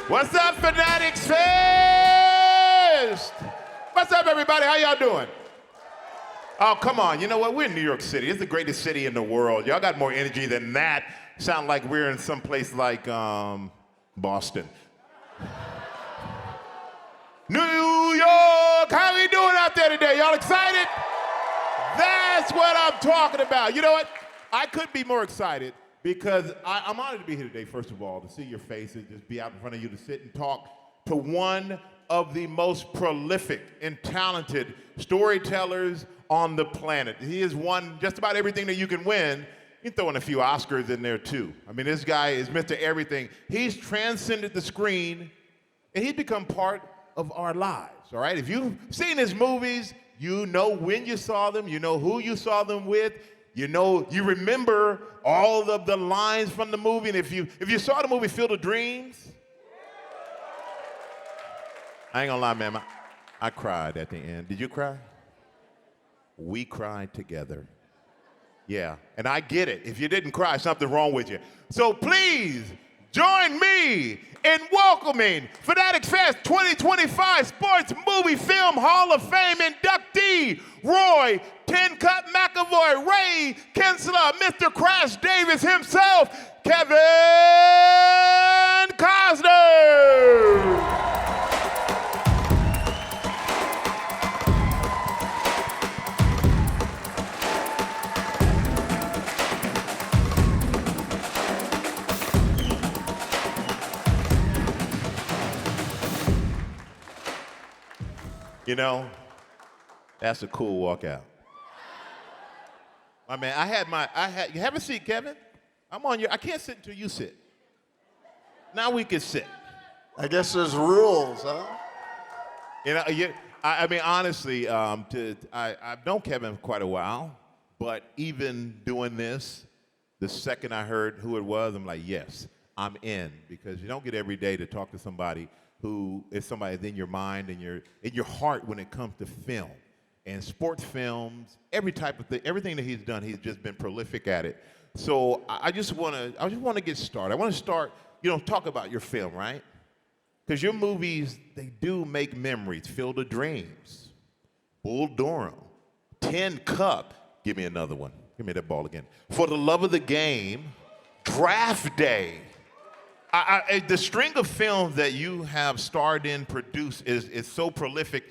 What's up, Fanatics Fest? What's up, everybody? How y'all doing? Oh, come on. You know what? We're in New York City. It's the greatest city in the world. Y'all got more energy than that. Sound like we're in some place like Boston. New York! How we doing out there today? Y'all excited? That's what I'm talking about. You know what? I could be more excited because I'm honored to be here today, first of all, to see your faces, just be out in front of you, to sit and talk to one of the most prolific and talented storytellers on the planet. He has won just about everything that you can win. You can throw in a few Oscars in there, too. I mean, this guy is Mr. Everything. He's transcended the screen, and he's become part of our lives, all right? If you've seen his movies, you know when you saw them, you know who you saw them with, you know, you remember all of the lines from the movie, and if you saw the movie Field of Dreams, I ain't gonna lie, man, I cried at the end. Did you cry? We cried together. Yeah, and I get it. If you didn't cry, something's wrong with you. So please join me in welcoming Fanatics Fest 2025 Sports Movie Film Hall of Fame inductee Roy Tin Cup McAvoy, Ray Kinsler, Mr. Crash Davis himself, Kevin Costner. You know, that's a cool walkout. My man, you have a seat, Kevin? I can't sit until you sit. Now we can sit. I guess there's rules, huh? You know, I mean, honestly, I've known Kevin for quite a while, but even doing this, the second I heard who it was, I'm like, yes, I'm in, because you don't get every day to talk to somebody who is somebody that's in your mind and in your heart when it comes to film. And sports films, every type of thing, everything that he's done, he's just been prolific at it. So I just want to get started. I want to start, talk about your film, right? Because your movies, they do make memories. Field of Dreams, Bull Durham, Tin Cup. Give me another one. Give me that ball again. For the Love of the Game, Draft Day. The string of films that you have starred in, produced, is so prolific.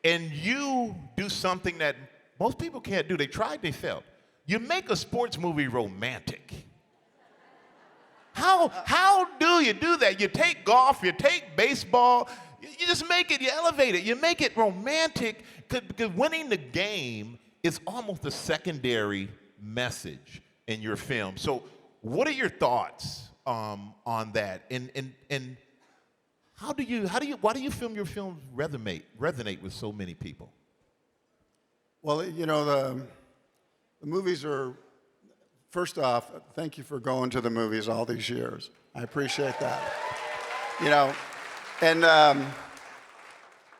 And you do something that most people can't do. They tried, they failed. You make a sports movie romantic. How do you do that? You take golf, you take baseball, you just make it, you elevate it, you make it romantic, because winning the game is almost a secondary message in your film. So what are your thoughts on that? And why do you film your films resonate with so many people? Well, the movies are, first off, thank you for going to the movies all these years. I appreciate that. And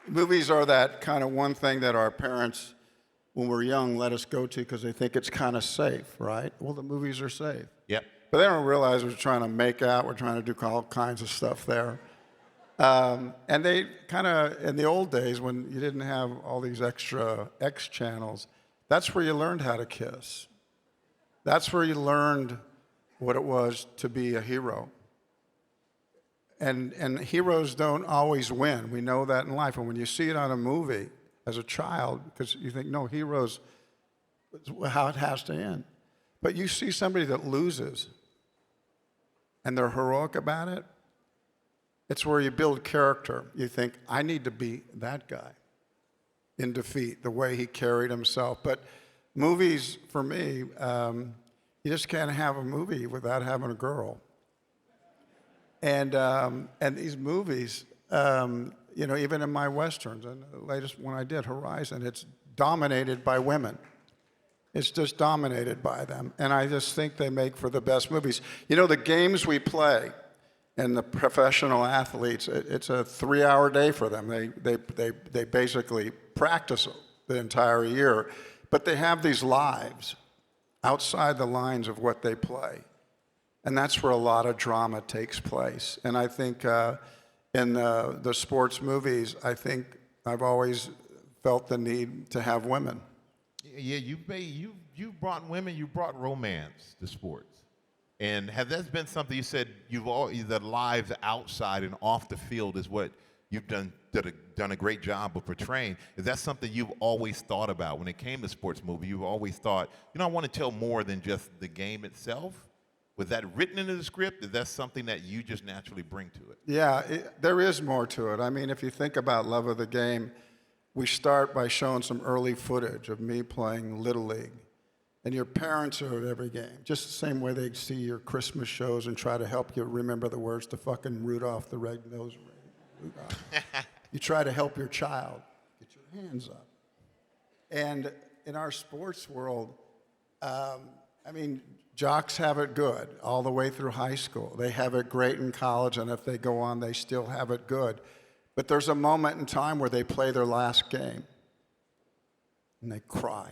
movies are that kind of one thing that our parents, when we're young, let us go to because they think it's kind of safe, right? Well, the movies are safe. Yep. But they don't realize we're trying to make out, we're trying to do all kinds of stuff there. And they kind of, in the old days when you didn't have all these extra X channels, that's where you learned how to kiss. That's where you learned what it was to be a hero. And heroes don't always win. We know that in life. And when you see it on a movie as a child, because you think, no, heroes, how it has to end. But you see somebody that loses, and they're heroic about it, it's where you build character. You think, I need to be that guy in defeat, the way he carried himself. But movies, for me, you just can't have a movie without having a girl. And these movies, even in my Westerns, and the latest one I did, Horizon, it's dominated by women. It's just dominated by them. And I just think they make for the best movies. The games we play, and the professional athletes, it's a 3-hour day for them. They basically practice the entire year, but they have these lives outside the lines of what they play. And that's where a lot of drama takes place. And I think in the sports movies, I think I've always felt the need to have women. Yeah, you brought women, you brought romance to sports. And has that been something you said the lives outside and off the field is what you've done a great job of portraying? Is that something you've always thought about when it came to sports movie? You've always thought, I want to tell more than just the game itself. Was that written into the script? Is that something that you just naturally bring to it? Yeah, there is more to it. I mean, if you think about Love of the Game, we start by showing some early footage of me playing Little League. And your parents are at every game, just the same way they see your Christmas shows and try to help you remember the words to fucking Rudolph the Red-Nosed Rudolph. You try to help your child. Get your hands up. And in our sports world, jocks have it good all the way through high school. They have it great in college, and if they go on, they still have it good. But there's a moment in time where they play their last game, and they cry.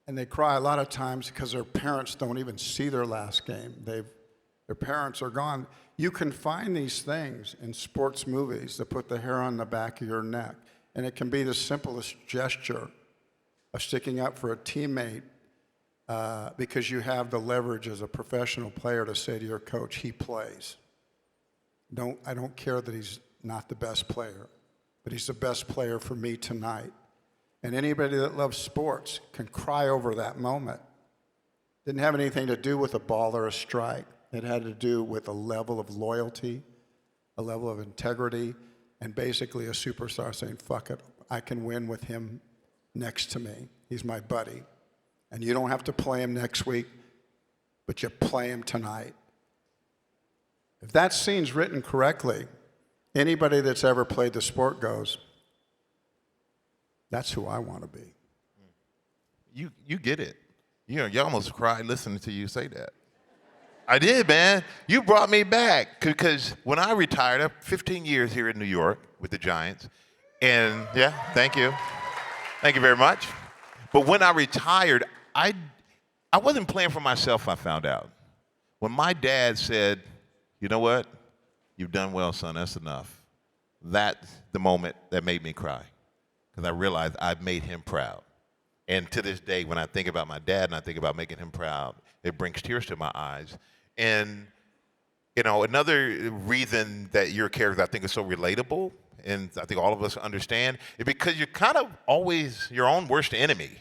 And they cry a lot of times because their parents don't even see their last game. Their parents are gone. You can find these things in sports movies that put the hair on the back of your neck. And it can be the simplest gesture of sticking up for a teammate because you have the leverage as a professional player to say to your coach, he plays. I don't care that he's not the best player, but he's the best player for me tonight. And anybody that loves sports can cry over that moment. Didn't have anything to do with a ball or a strike. It had to do with a level of loyalty, a level of integrity, and basically a superstar saying, fuck it, I can win with him next to me. He's my buddy. And you don't have to play him next week, but you play him tonight. If that scene's written correctly, anybody that's ever played the sport goes, that's who I want to be. You get it. You almost cried listening to you say that. I did, man. You brought me back because when I retired, I'm 15 years here in New York with the Giants, and yeah, thank you very much. But when I retired, I wasn't playing for myself. I found out when my dad said, "You know what? You've done well, son. That's enough." That's the moment that made me cry. Because I realized I've made him proud. And to this day, when I think about my dad and I think about making him proud, it brings tears to my eyes. And, another reason that your character I think is so relatable, and I think all of us understand, is because you're kind of always your own worst enemy.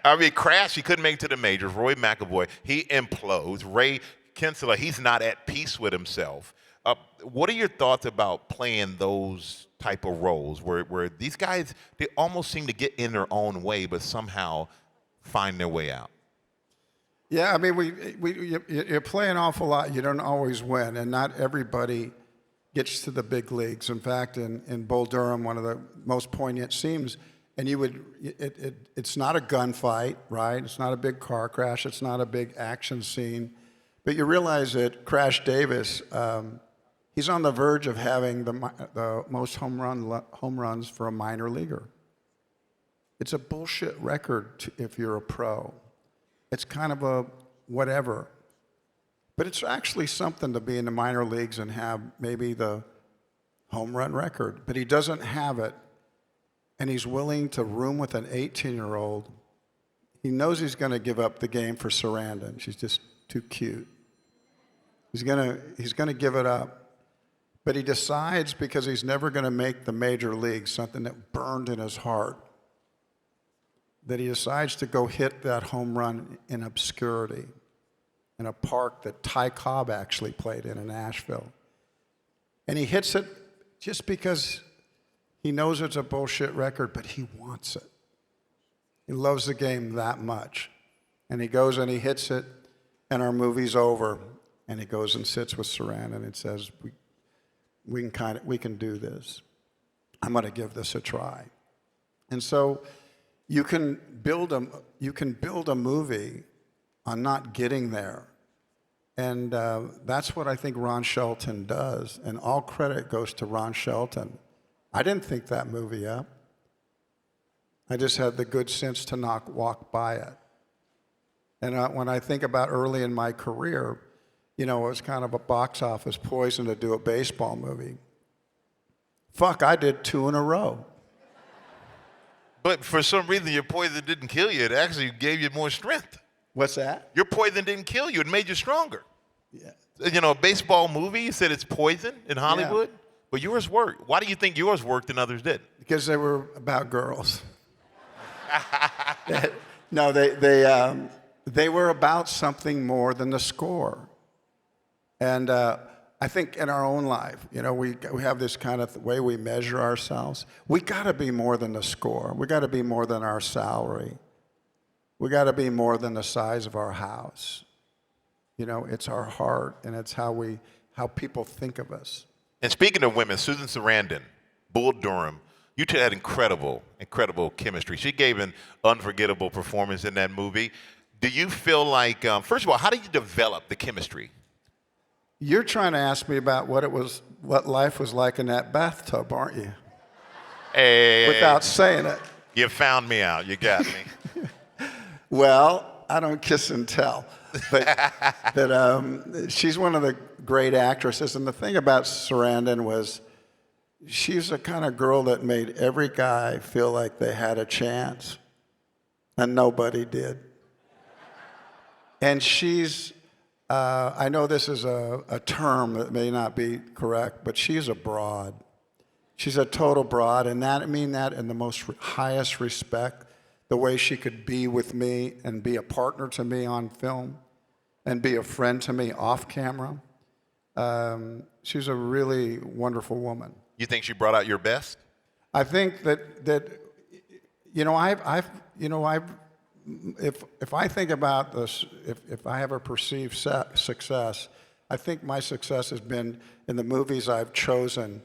I mean, Crash, he couldn't make it to the majors. Roy McAvoy, he implodes. Ray Kinsella, he's not at peace with himself. What are your thoughts about playing those type of roles where these guys, they almost seem to get in their own way, but somehow find their way out? Yeah, I mean, you play an awful lot. You don't always win, and not everybody gets to the big leagues. In fact, in Bull Durham, one of the most poignant scenes, and it's not a gunfight, right? It's not a big car crash. It's not a big action scene. But you realize that Crash Davis, he's on the verge of having the most home runs for a minor leaguer. It's a bullshit record if you're a pro. It's kind of a whatever. But it's actually something to be in the minor leagues and have maybe the home run record. But he doesn't have it, and he's willing to room with an 18-year-old. He knows he's going to give up the game for Sarandon. She's just too cute. He's gonna give it up. But he decides, because he's never going to make the major leagues, something that burned in his heart, that he decides to go hit that home run in obscurity in a park that Ty Cobb actually played in Asheville. And he hits it just because he knows it's a bullshit record, but he wants it. He loves the game that much. And he goes and he hits it, and our movie's over. And he goes and sits with Sarandon and says, we can do this. I'm going to give this a try. And so you can build a movie on not getting there. And that's what I think Ron Shelton does. And all credit goes to Ron Shelton. I didn't think that movie up. I just had the good sense to not walk by it. And when I think about early in my career, it was kind of a box office poison to do a baseball movie. Fuck, I did 2 in a row. But for some reason, your poison didn't kill you. It actually gave you more strength. What's that? Your poison didn't kill you. It made you stronger. Yeah. A baseball movie, you said it's poison in Hollywood, but yours worked. Why do you think yours worked and others didn't? Because they were about girls. No, they were about something more than the score. And I think in our own life, we have this kind of way we measure ourselves. We got to be more than the score. We got to be more than our salary. We got to be more than the size of our house. It's our heart, and it's how people think of us. And speaking of women, Susan Sarandon, Bull Durham, you two had incredible chemistry. She gave an unforgettable performance in that movie. Do you feel like, first of all, how did you develop the chemistry? You're trying to ask me about what life was like in that bathtub, aren't you? Hey, without saying it. You found me out. You got me. Well, I don't kiss and tell. But she's one of the great actresses. And the thing about Sarandon was she's the kind of girl that made every guy feel like they had a chance, and nobody did. And she's, I know this is a term that may not be correct, but she's a broad. She's a total broad, and I mean that in the most highest respect. The way she could be with me and be a partner to me on film and be a friend to me off camera. She's a really wonderful woman. You think she brought out your best? I think that if I think about this, if I have a perceived success, I think my success has been in the movies I've chosen,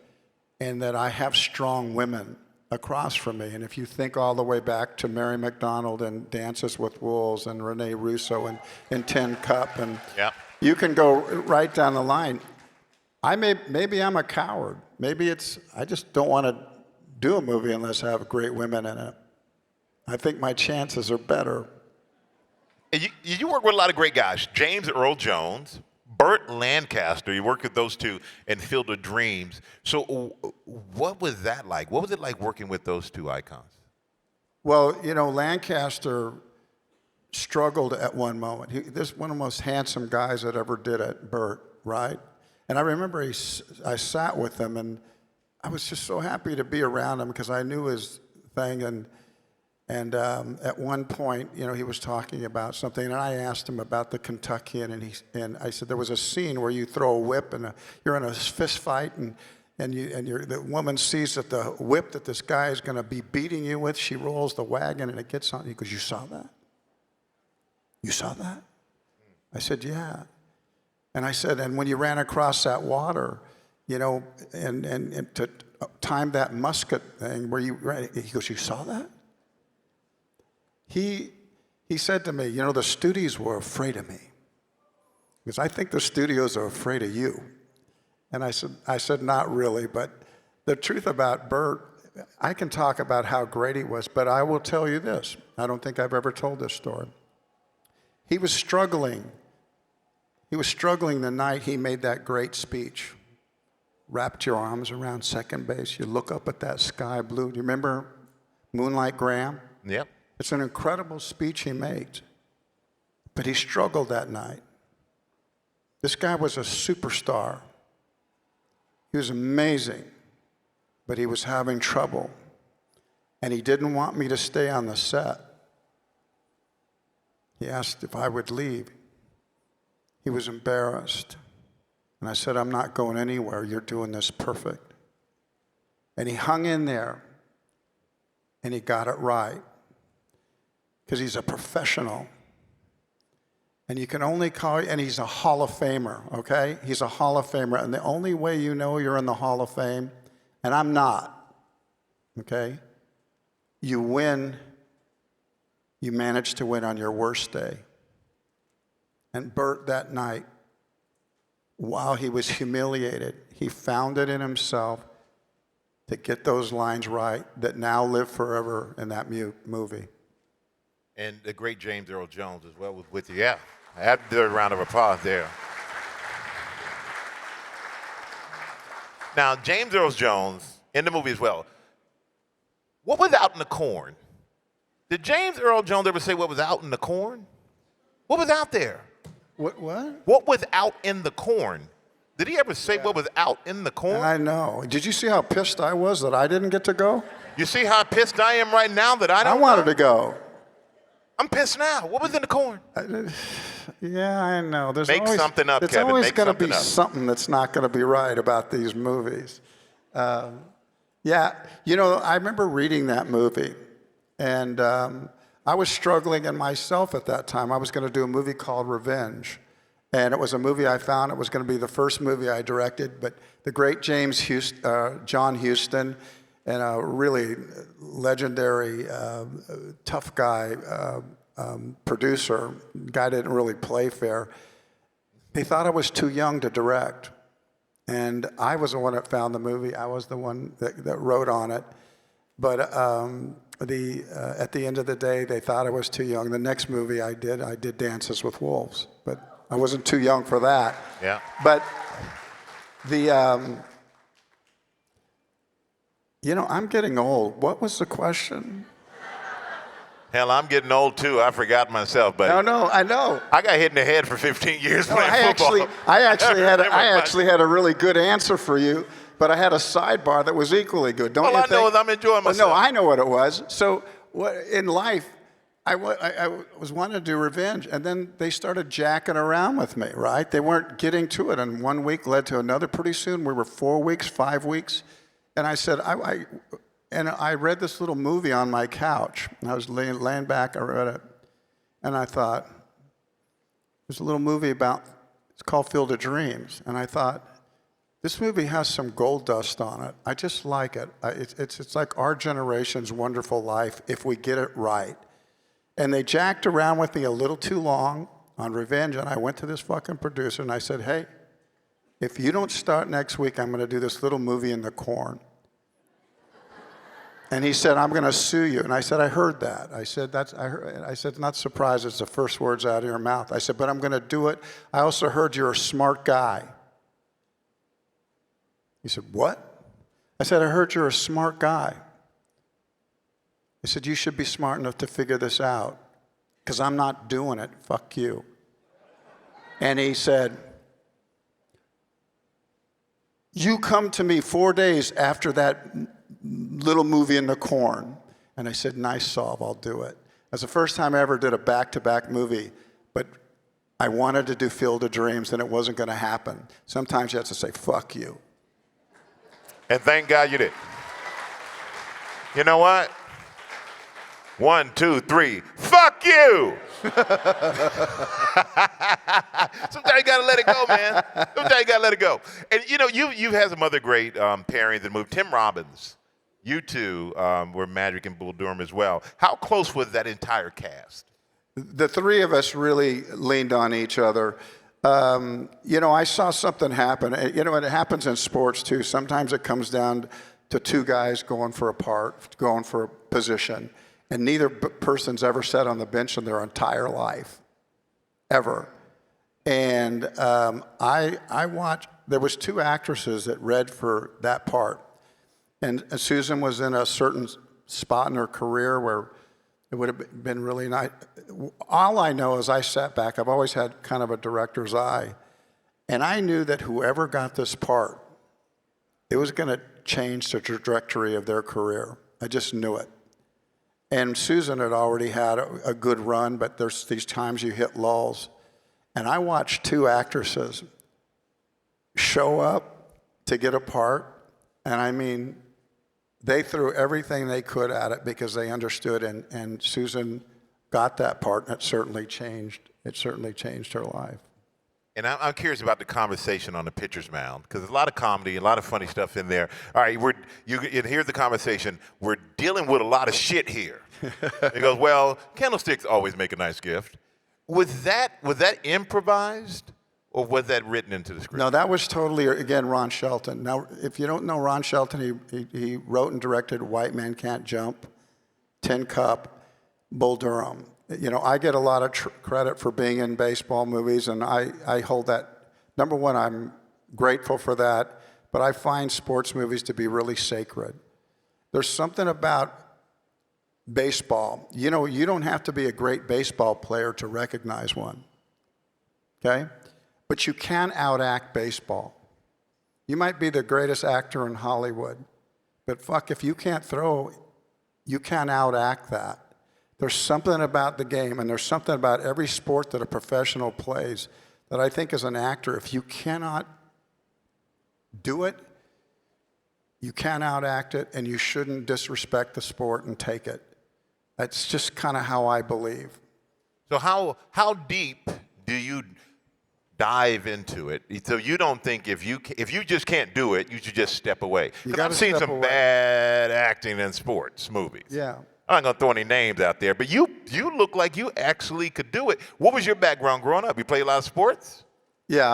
and that I have strong women across from me. And if you think all the way back to Mary McDonald and Dances with Wolves and Rene Russo and Tin Cup, and you can go right down the line. Maybe I'm a coward. Maybe I just don't want to do a movie unless I have great women in it. I think my chances are better. You work with a lot of great guys. James Earl Jones, Burt Lancaster, you worked with those two in Field of Dreams. So what was that like? What was it like working with those two icons? Well, Lancaster struggled at one moment. This one of the most handsome guys that ever did it, Burt, right? And I remember I sat with him, and I was just so happy to be around him because I knew his thing. And at one point, he was talking about something, and I asked him about the Kentuckian, and I said there was a scene where you throw a whip and you're in a fist fight, and the woman sees that the whip that this guy is going to be beating you with, she rolls the wagon and it gets on. He goes, "You saw that? You saw that?" I said, "Yeah." And I said, "And when you ran across that water, and to time that musket thing where you ran," he goes, "You saw that?" He said to me, the studios were afraid of me. Because I think the studios are afraid of you. And I said, not really, but the truth about Burt, I can talk about how great he was, but I will tell you this. I don't think I've ever told this story. He was struggling. He was struggling the night he made that great speech. Wrapped your arms around second base. You look up at that sky blue. Do you remember Moonlight Graham? Yep. It's an incredible speech he made, but he struggled that night. This guy was a superstar. He was amazing, but he was having trouble, and he didn't want me to stay on the set. He asked if I would leave. He was embarrassed, and I said, "I'm not going anywhere. You're doing this perfect." And he hung in there, and he got it right. Because he's a professional. And you can only and he's a Hall of Famer, okay? He's a Hall of Famer. And the only way you know you're in the Hall of Fame, and I'm not, okay? You manage to win on your worst day. And Burt that night, while he was humiliated, he found it in himself to get those lines right that now live forever in that movie. And the great James Earl Jones as well was with you. Yeah, I have to do a round of applause there. Now, James Earl Jones, in the movie as well, what was out in the corn? Did James Earl Jones ever say what was out in the corn? What was out there? What? What was out in the corn? Did he ever say what was out in the corn? I know. Did you see how pissed I was that I didn't get to go? You see how pissed I am right now that I I don't wanted know? to go. I'm pissed now. What was in the corn? Yeah, I know. There's Make always, something up, there's Kevin. always Make going to something be up. something that's not going to be right about these movies. Yeah, you know, I remember reading that movie, and I was struggling in myself at that time. I was going to do a movie called Revenge, and it was a movie I found. It was going to be the first movie I directed, but the great John Huston, and a really legendary, tough guy, producer, guy didn't really play fair. They thought I was too young to direct. And I was the one that found the movie. I was the one that wrote on it. But at the end of the day, they thought I was too young. The next movie I did Dances with Wolves. But I wasn't too young for that. Yeah. But you know, I'm getting old. What was the question? Hell, I'm getting old too. I forgot myself, but No, I know. I got hit in the head for 15 years playing football. I actually Never had a really good answer for you, but I had a sidebar that was equally good. Don't All you I think? know is I'm enjoying Well, myself. no, I know what it was. So in life, I was wanting to do Revenge, and then they started jacking around with me, right? They weren't getting to it, and 1 week led to another. Pretty soon, we were 4 weeks, 5 weeks, and I said, I read this little movie on my couch, and I was laying back, I read it, and I thought, there's a little movie it's called Field of Dreams, and I thought, this movie has some gold dust on it. I just like it. It's like our generation's Wonderful Life if we get it right. And they jacked around with me a little too long on Revenge, and I went to this fucking producer, and I said, hey, if you don't start next week, I'm going to do this little movie in the corn. And he said, I'm going to sue you. And I said, I heard that. I said, not surprised it's the first words out of your mouth. I said, but I'm going to do it. I also heard you're a smart guy. He said, what? I said, I heard you're a smart guy. I said, you should be smart enough to figure this out, because I'm not doing it. Fuck you. And he said, you come to me 4 days after that little movie in the corn. And I said, nice solve, I'll do it. That's the first time I ever did a back-to-back movie, but I wanted to do Field of Dreams, and it wasn't going to happen. Sometimes you have to say, fuck you. And thank God you did. You know what? 1, 2, 3. Fuck you! Sometimes you gotta let it go, man. Sometimes you gotta let it go. And you know, you've had some other great pairings that moved. Tim Robbins, you two were Magic and Bull Durham as well. How close was that entire cast? The three of us really leaned on each other. You know, I saw something happen. You know, it happens in sports too. Sometimes it comes down to two guys going for a part, going for a position, and neither person's ever sat on the bench in their entire life, ever. And I watched. There was two actresses that read for that part, and Susan was in a certain spot in her career where it would have been really nice. All I know is I sat back. I've always had kind of a director's eye. And I knew that whoever got this part, it was going to change the trajectory of their career. I just knew it. And Susan had already had a good run, but there's these times you hit lulls. And I watched two actresses show up to get a part. And I mean, they threw everything they could at it because they understood, and Susan got that part, and it certainly changed her life. And I'm curious about the conversation on the pitcher's mound, because there's a lot of comedy, a lot of funny stuff in there. All right, here's the conversation. We're dealing with a lot of shit here. He goes, well, candlesticks always make a nice gift. Was that improvised, or was that written into the script? No, that was totally, again, Ron Shelton. Now, if you don't know Ron Shelton, he wrote and directed White Man Can't Jump, Tin Cup, Bull Durham. You know, I get a lot of credit for being in baseball movies, and I hold that. Number one, I'm grateful for that, but I find sports movies to be really sacred. There's something about baseball. You know, you don't have to be a great baseball player to recognize one, okay? But you can outact baseball. You might be the greatest actor in Hollywood, but fuck, if you can't throw, you can't outact that. There's something about the game, and there's something about every sport that a professional plays that I think as an actor, if you cannot do it, you can't outact it, and you shouldn't disrespect the sport and take it. That's just kind of how I believe. So how deep do you dive into it? So you don't think if you just can't do it, you should just step away? Because I've seen some bad acting in sports movies. Yeah. I'm not gonna throw any names out there, but you look like you actually could do it. What was your background growing up? You played a lot of sports? Yeah,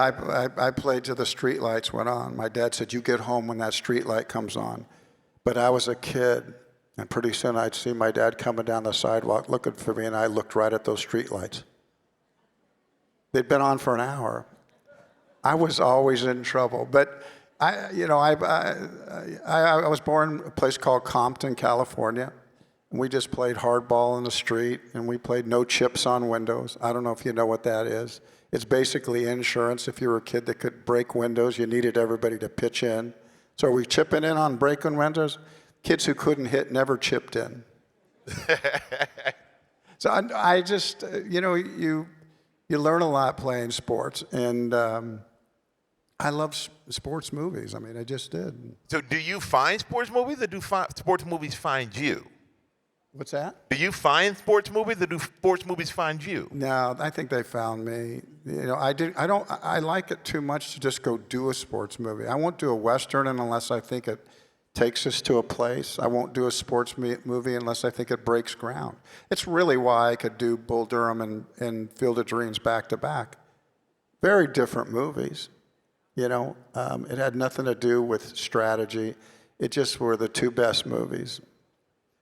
I played till the street lights went on. My dad said, you get home when that street light comes on. But I was a kid, and pretty soon I'd see my dad coming down the sidewalk looking for me, and I looked right at those street lights. They'd been on for an hour. I was always in trouble. But I was born in a place called Compton, California. And we just played hardball in the street, and we played no chips on windows. I don't know if you know what that is. It's basically insurance. If you were a kid that could break windows, you needed everybody to pitch in. So are we chipping in on breaking windows? Kids who couldn't hit never chipped in. So I just, you learn a lot playing sports, and I love sports movies. I mean, I just did. So do you find sports movies, or do sports movies find you? What's that? Do you find sports movies, or do sports movies find you? No, I think they found me. I like it too much to just go do a sports movie. I won't do a Western unless I think it takes us to a place. I won't do a sports movie unless I think it breaks ground. It's really why I could do Bull Durham and Field of Dreams back to back. Very different movies. It had nothing to do with strategy. It just were the two best movies.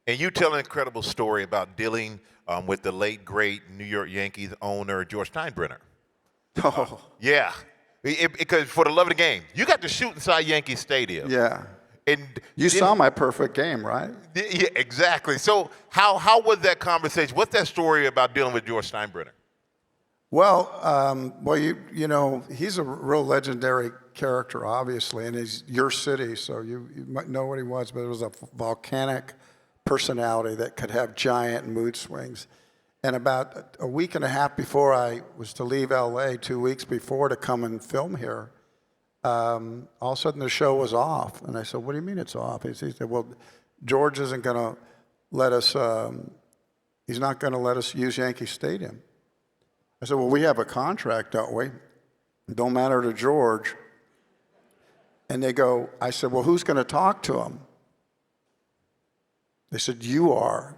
And you tell an incredible story about dealing with the late, great New York Yankees owner, George Steinbrenner. Oh. Yeah. Because for the love of the game, you got to shoot inside Yankee Stadium. Yeah. And you saw my perfect game, right? Yeah, exactly. So how was that conversation? What's that story about dealing with George Steinbrenner? Well, he's a real legendary character, obviously, and he's your city, so you might know what he was, but it was a volcanic personality that could have giant mood swings. And about a week and a half before I was to leave LA, 2 weeks before to come and film here, all of a sudden the show was off. And I said, what do you mean it's off? He said, well, George isn't going to let us, he's not going to let us use Yankee Stadium. I said, well, we have a contract, don't we? It don't matter to George. And I said, well, who's going to talk to him? They said, you are.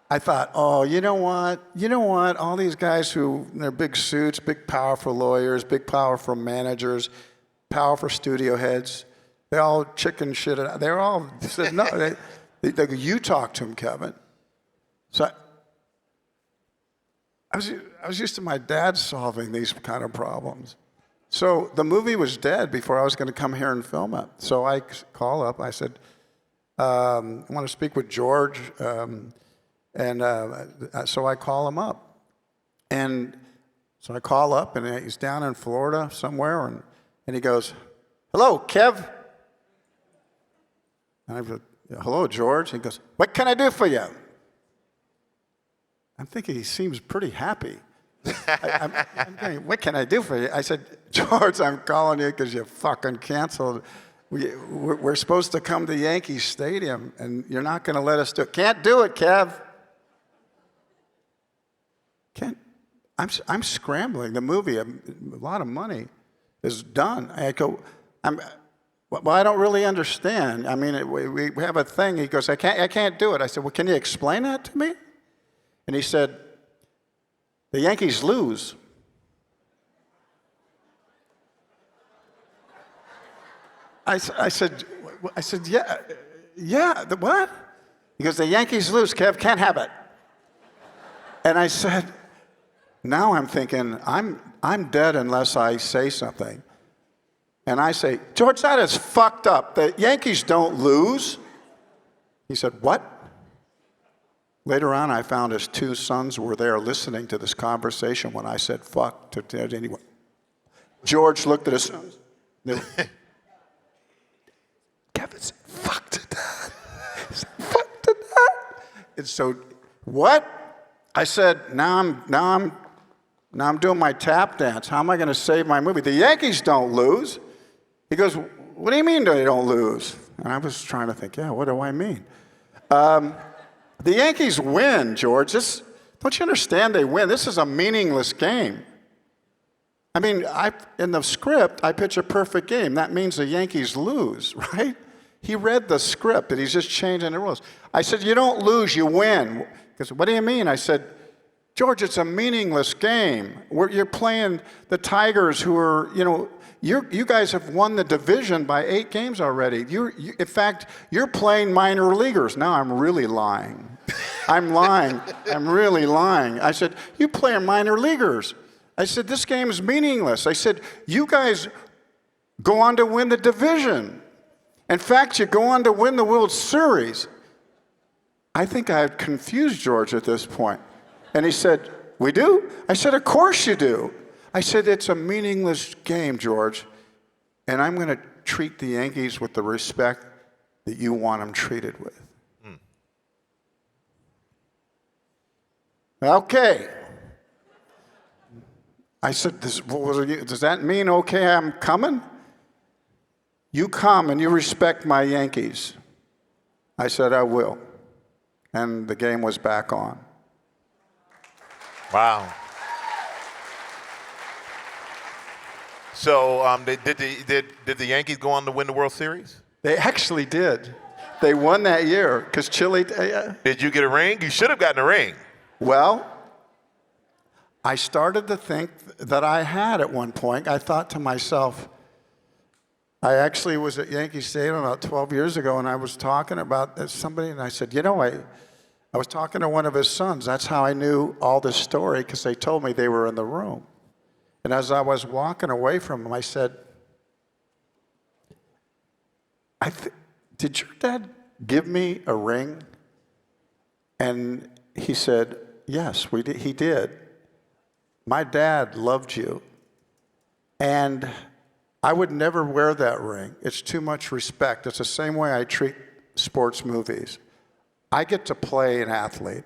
I thought, oh, you know what? All these guys who, in their big suits, big powerful lawyers, big powerful managers, powerful studio heads, they all chicken shit. They all said, no. They go, you talk to him, Kevin. So I was used to my dad solving these kind of problems. So the movie was dead before I was going to come here and film it. So I call up. I said, I want to speak with George. So I call him up. And so I call up, and he's down in Florida somewhere, and he goes, hello, Kev. And I go, hello, George. He goes, what can I do for you? I'm thinking he seems pretty happy. I'm going, what can I do for you? I said, George, I'm calling you because you fucking canceled. We're supposed to come to Yankee Stadium, and you're not going to let us do it. Can't do it, Kev. I'm scrambling. The movie, a lot of money is done. I go, well, I don't really understand. I mean, we have a thing. He goes, I can't do it. I said, well, can you explain that to me? And he said, the Yankees lose. I said, yeah, what? He goes, the Yankees lose, Kev, can't have it. And I said, now I'm thinking, I'm dead unless I say something. And I say, George, that is fucked up. The Yankees don't lose. He said, what? Later on, I found his 2 sons were there listening to this conversation when I said fuck to anyone. George looked at his sons. Kevin said, fuck to that. He said, fuck to that. And so, what? I said, now I'm doing my tap dance. How am I going to save my movie? The Yankees don't lose. He goes, what do you mean they don't lose? And I was trying to think, yeah, what do I mean? The Yankees win, George. Don't you understand they win? This is a meaningless game. I mean, in the script, I pitch a perfect game. That means the Yankees lose, right? He read the script, and he's just changing the rules. I said, you don't lose, you win. He goes, what do you mean? I said, George, it's a meaningless game. You're playing the Tigers who are, you guys have won the division by 8 games already. In fact, you're playing minor leaguers. Now I'm really lying. I'm lying. I'm really lying. I said, you play minor leaguers. I said, this game is meaningless. I said, you guys go on to win the division. In fact, you go on to win the World Series. I think I had confused George at this point. And he said, we do? I said, of course you do. I said, it's a meaningless game, George, and I'm going to treat the Yankees with the respect that you want them treated with. Okay. I said, does that mean, okay, I'm coming? You come and you respect my Yankees. I said, I will. And the game was back on. Wow. So did the Yankees go on to win the World Series? They actually did. They won that year because Chile. Did you get a ring? You should have gotten a ring. Well, I started to think that I had at one point. I thought to myself, I actually was at Yankee Stadium about 12 years ago, and I was talking about somebody, and I said, I was talking to one of his sons. That's how I knew all this story, because they told me they were in the room. And as I was walking away from him, I said, did your dad give me a ring? And he said, yes, he did. My dad loved you. And I would never wear that ring. It's too much respect. It's the same way I treat sports movies. I get to play an athlete.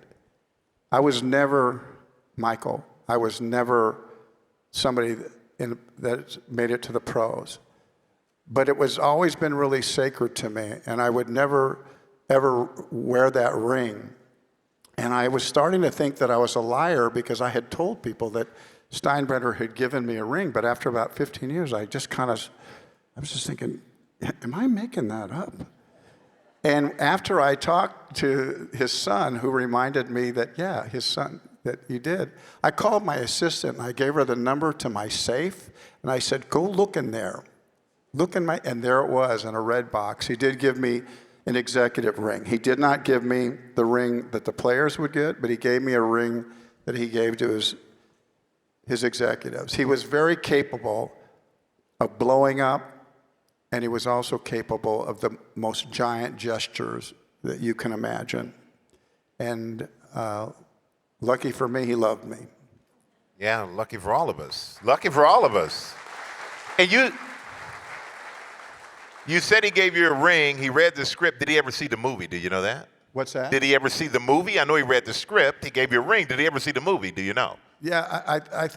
I was never Michael. I was never somebody that made it to the pros. But it was always been really sacred to me, and I would never, ever wear that ring. And I was starting to think that I was a liar because I had told people that Steinbrenner had given me a ring, but after about 15 years, I was just thinking, am I making that up? And after I talked to his son, who reminded me that, yeah, his son, that you did, I called my assistant and I gave her the number to my safe, and I said, go look in there. And there it was in a red box. He did give me an executive ring. He did not give me the ring that the players would get, but he gave me a ring that he gave to his executives. He was very capable of blowing up, and he was also capable of the most giant gestures that you can imagine. And lucky for me, he loved me. Yeah, lucky for all of us. Lucky for all of us. And you said he gave you a ring. He read the script. Did he ever see the movie? Do you know that? What's that? Did he ever see the movie? I know he read the script. He gave you a ring. Did he ever see the movie? Do you know? Yeah,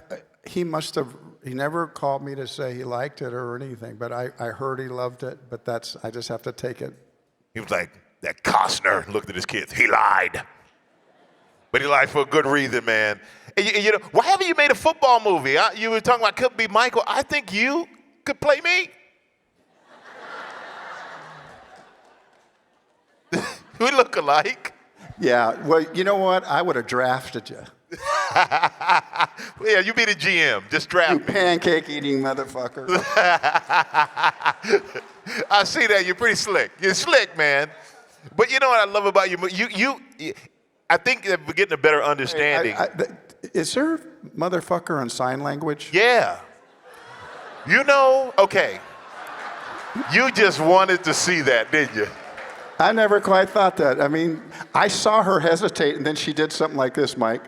he must have. He never called me to say he liked it or anything, but I heard he loved it. But I just have to take it. He was like, that Costner looked at his kids. He lied. But he lied for a good reason, man. And why haven't you made a football movie? You were talking about could be Michael. I think you could play me. We look alike. Yeah, well, you know what? I would have drafted you. Yeah, you be the GM. Just draft You me. pancake-eating motherfucker. I see that. You're pretty slick. You're slick, man. But you know what I love about you? I think that we're getting a better understanding. Is there motherfucker in sign language? Yeah. Okay. You just wanted to see that, didn't you? I never quite thought that. I mean, I saw her hesitate, and then she did something like this, Mike.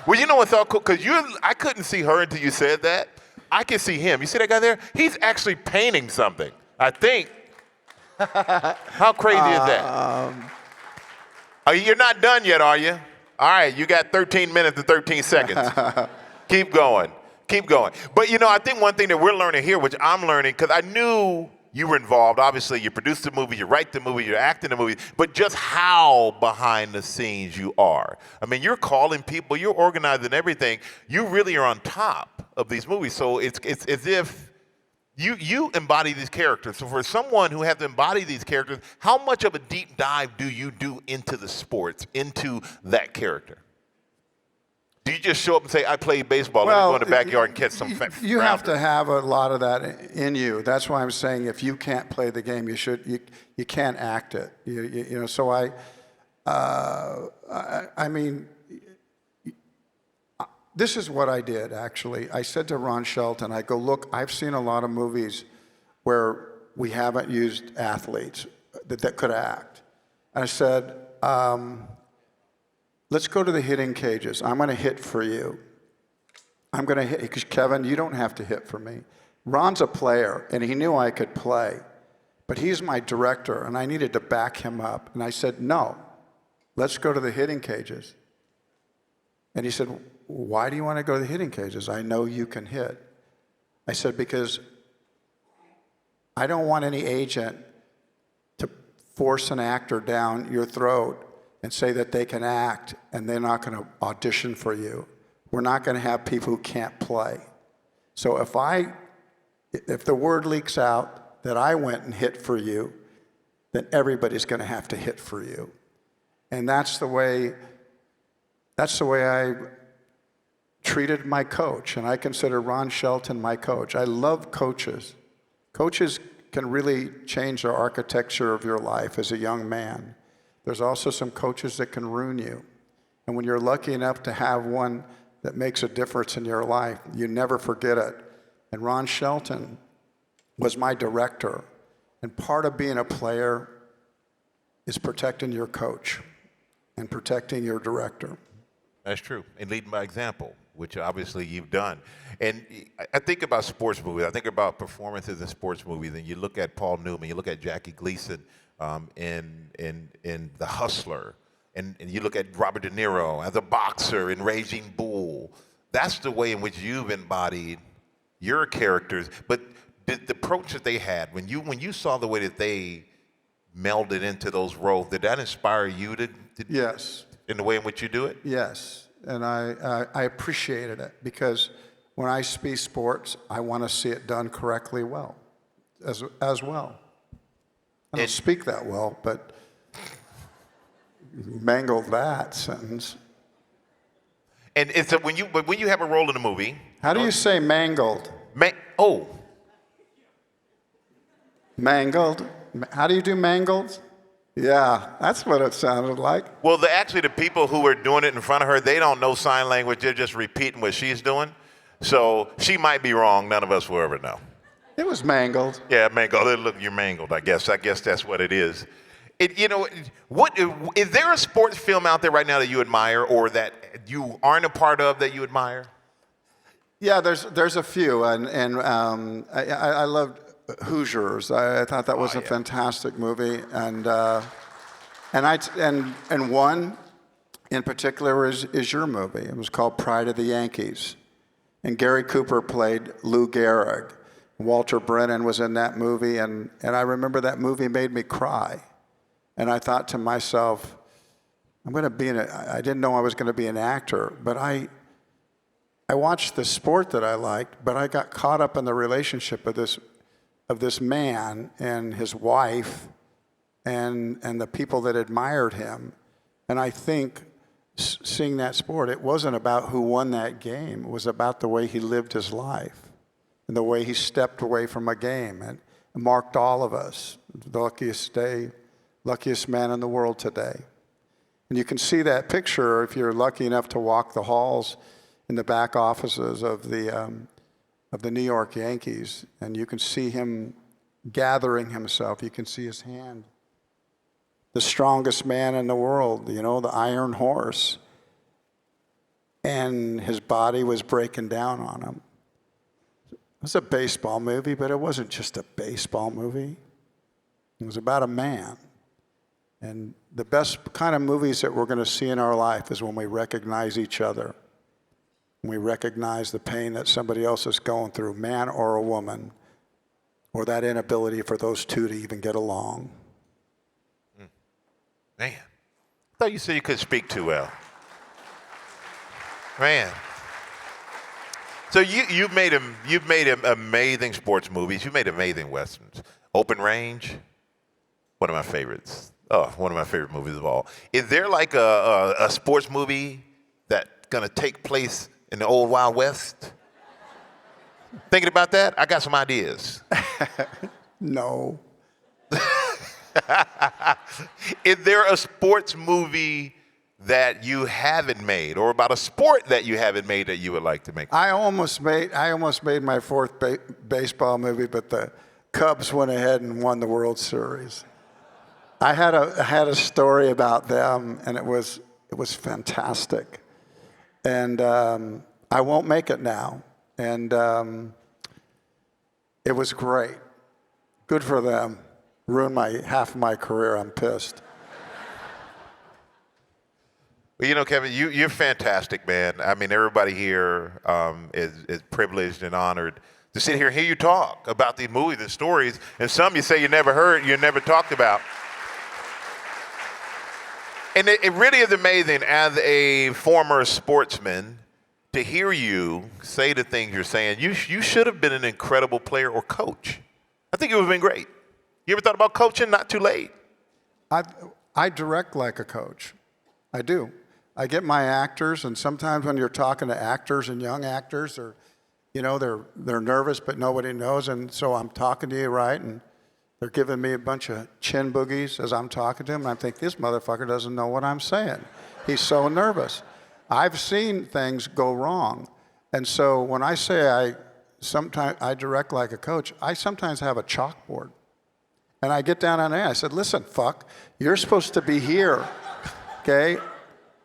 Well, you know what's all cool? Because I couldn't see her until you said that. I can see him. You see that guy there? He's actually painting something, I think. How crazy is that? You're not done yet, are you? All right, you got 13 minutes and 13 seconds. Keep going. Keep going. But, you know, I think one thing that we're learning here, which I'm learning, because I knew you were involved. Obviously, you produce the movie, you write the movie, you act in the movie, but just how behind the scenes you are. I mean, you're calling people, you're organizing everything. You really are on top of these movies. So it's as if you embody these characters. So for someone who has to embody these characters, how much of a deep dive do you do into the sports, into that character? Do you just show up and say, I played baseball, let me go in the backyard and catch some You have to have a lot of that in you. That's why I'm saying if you can't play the game, you can't act it. You know, so I mean, this is what I did, actually. I said to Ron Shelton, I go, look, I've seen a lot of movies where we haven't used athletes that could act. And I said, let's go to the hitting cages. I'm going to hit for you. I'm going to hit, because Kevin, you don't have to hit for me. Ron's a player, and he knew I could play, but he's my director, and I needed to back him up. And I said, no, let's go to the hitting cages. And he said, why do you want to go to the hitting cages? I know you can hit. I said, because I don't want any agent to force an actor down your throat and say that they can act and they're not going to audition for you. We're not going to have people who can't play. So if the word leaks out that I went and hit for you, then everybody's going to have to hit for you. And that's the way I treated my coach, and I consider Ron Shelton my coach. I love coaches. Coaches can really change the architecture of your life as a young man. There's also some coaches that can ruin you. And when you're lucky enough to have one that makes a difference in your life, you never forget it. And Ron Shelton was my director. And part of being a player is protecting your coach and protecting your director. That's true. And leading by example, which obviously you've done. And I think about sports movies. I think about performances in sports movies. And you look at Paul Newman, you look at Jackie Gleason, in The Hustler, and you look at Robert De Niro as a boxer in Raging Bull. That's the way in which you've embodied your characters. But the approach that they had, when you saw the way that they melded into those roles, did that inspire you to Yes. in the way in which you do it? Yes, and I appreciated it, because when I speak sports, I want to see it done correctly as well. I don't speak that well, but mangled that sentence. And it's when you have a role in a movie. How do you say mangled? Mangled? How do you do mangled? Yeah, that's what it sounded like. Well, actually, the people who were doing it in front of her, they don't know sign language. They're just repeating what she's doing. So she might be wrong. None of us will ever know. It was mangled. Yeah, mangled. Look, you're mangled, I guess. I guess that's what it is. What is there a sports film out there right now that you admire or that you aren't a part of that you admire? Yeah, there's a few, and I loved Hoosiers. I thought that was a fantastic movie, and one in particular is your movie. It was called Pride of the Yankees, and Gary Cooper played Lou Gehrig. Walter Brennan was in that movie, and I remember that movie made me cry, and I thought to myself, I didn't know I was going to be an actor, but I watched the sport that I liked, but I got caught up in the relationship of this man and his wife and the people that admired him. And I think seeing that sport, it wasn't about who won that game. It was about the way he lived his life and the way he stepped away from a game. And it marked all of us. The luckiest man in the world today. And you can see that picture if you're lucky enough to walk the halls in the back offices of the of the New York Yankees, and you can see him gathering himself. You can see his hand. The strongest man in the world, you know, the Iron Horse. And his body was breaking down on him. It was a baseball movie, but it wasn't just a baseball movie. It was about a man. And the best kind of movies that we're going to see in our life is when we recognize each other. When we recognize the pain that somebody else is going through, man or a woman, or that inability for those two to even get along. Man, I thought you said you couldn't speak too well. Man. So you've made amazing sports movies. You made amazing westerns. Open Range, one of my favorites. Oh, one of my favorite movies of all. Is there like a sports movie that's gonna take place in the old Wild West? Thinking about that, I got some ideas. No. Is there a sports movie that you haven't made, or about a sport that you haven't made that you would like to make? I almost made my fourth baseball movie, but the Cubs went ahead and won the World Series. I had a story about them, and it was fantastic. And I won't make it now. And it was great. Good for them. Ruined half of my career. I'm pissed. Well, you know, Kevin, you're fantastic, man. I mean, everybody here is privileged and honored to sit here and hear you talk about these movies and stories. And some you say you never heard, you never talked about. And it really is amazing as a former sportsman to hear you say the things you're saying. You should have been an incredible player or coach. I think it would have been great. You ever thought about coaching? Not too late. I direct like a coach. I do. I get my actors, and sometimes when you're talking to actors and young actors, or, you know, they're nervous, but nobody knows, and so I'm talking to you, right? And they're giving me a bunch of chin boogies as I'm talking to them, and I think, this motherfucker doesn't know what I'm saying. He's so nervous. I've seen things go wrong. And so when I say sometimes I direct like a coach, I sometimes have a chalkboard. And I get down on there, I said, listen, fuck, you're supposed to be here, okay?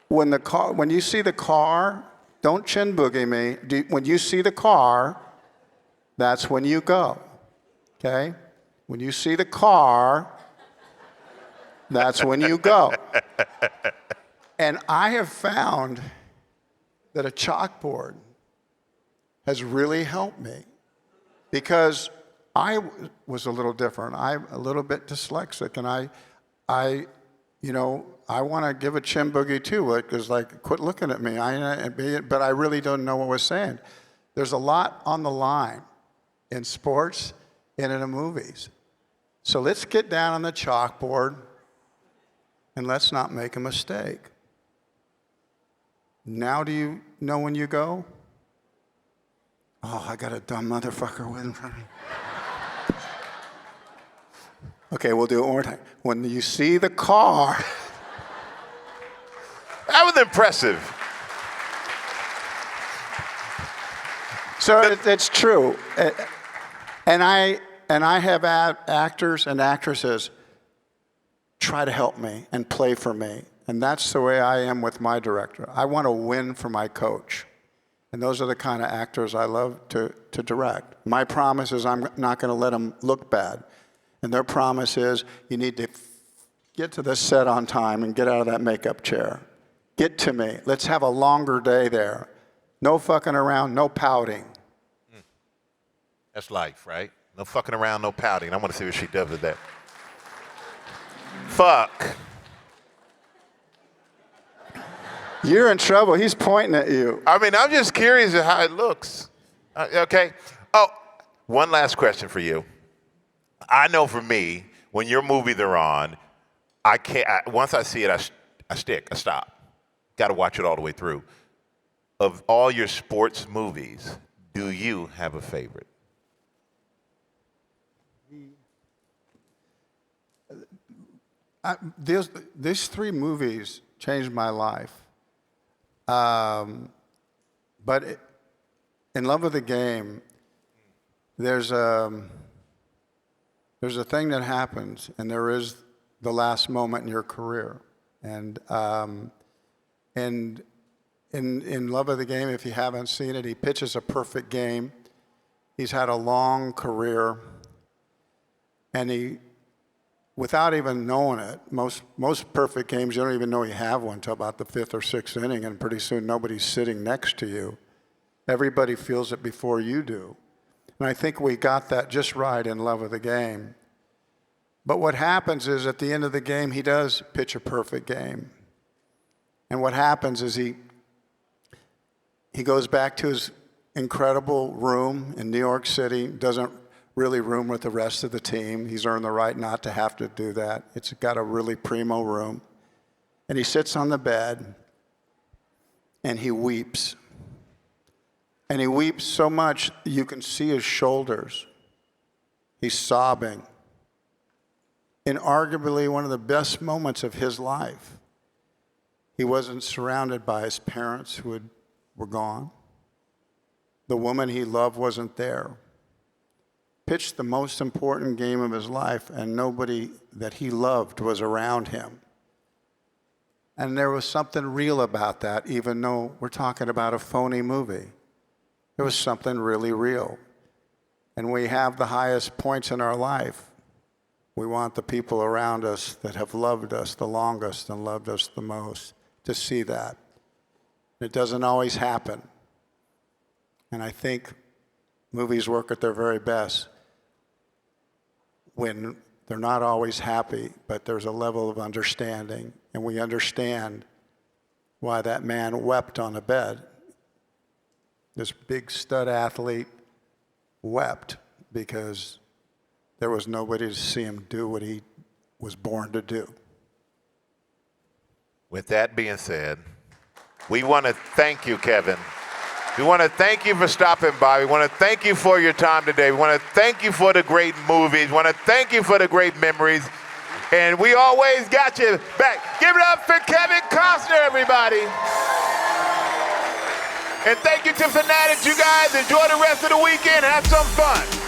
When you see the car, don't chin boogie me. When you see the car, that's when you go, okay? When you see the car, that's when you go. And I have found that a chalkboard has really helped me, because I was a little different. I'm a little bit dyslexic, and I want to give a chin boogie too, because like, quit looking at me. But I really don't know what we're saying. There's a lot on the line in sports and in the movies. So let's get down on the chalkboard and let's not make a mistake. Now do you know when you go? Oh, I got a dumb motherfucker waiting for me. Okay, we'll do it one more time. When you see the car. That was impressive. So it's true. And I have actors and actresses try to help me and play for me. And that's the way I am with my director. I want to win for my coach. And those are the kind of actors I love to direct. My promise is I'm not going to let them look bad. And their promise is, you need to get to this set on time and get out of that makeup chair. Get to me. Let's have a longer day there. No fucking around, no pouting. That's life, right? No fucking around, no pouting. I want to see what she does with that. Fuck. You're in trouble. He's pointing at you. I mean, I'm just curious at how it looks. Okay. Oh, one last question for you. I know for me, when your movies are on, I can't. Once I see it, I stop. Got to watch it all the way through. Of all your sports movies, do you have a favorite? These three movies changed my life. But In Love with the Game there's a thing that happens, and there is the last moment in your career. And in Love of the Game, if you haven't seen it, he pitches a perfect game. He's had a long career, and he, without even knowing it, most perfect games, you don't even know you have one until about the 5th or 6th inning, and pretty soon nobody's sitting next to you. Everybody feels it before you do. And I think we got that just right in Love of the Game. But what happens is at the end of the game, he does pitch a perfect game. And what happens is he goes back to his incredible room in New York City, doesn't really room with the rest of the team. He's earned the right not to have to do that. It's got a really primo room. And he sits on the bed and he weeps. And he weeps so much you can see his shoulders. He's sobbing. In arguably one of the best moments of his life. He wasn't surrounded by his parents who were gone. The woman he loved wasn't there. Pitched the most important game of his life, and nobody that he loved was around him. And there was something real about that, even though we're talking about a phony movie. There was something really real. And we have the highest points in our life. We want the people around us that have loved us the longest and loved us the most to see that. It doesn't always happen. And I think movies work at their very best when they're not always happy, but there's a level of understanding, and we understand why that man wept on a bed. This big stud athlete wept because there was nobody to see him do what he was born to do. With that being said, we want to thank you, Kevin. We want to thank you for stopping by. We want to thank you for your time today. We want to thank you for the great movies. We want to thank you for the great memories. And we always got you back. Give it up for Kevin Costner, everybody. And thank you to Fanatics. You guys enjoy the rest of the weekend. Have some fun.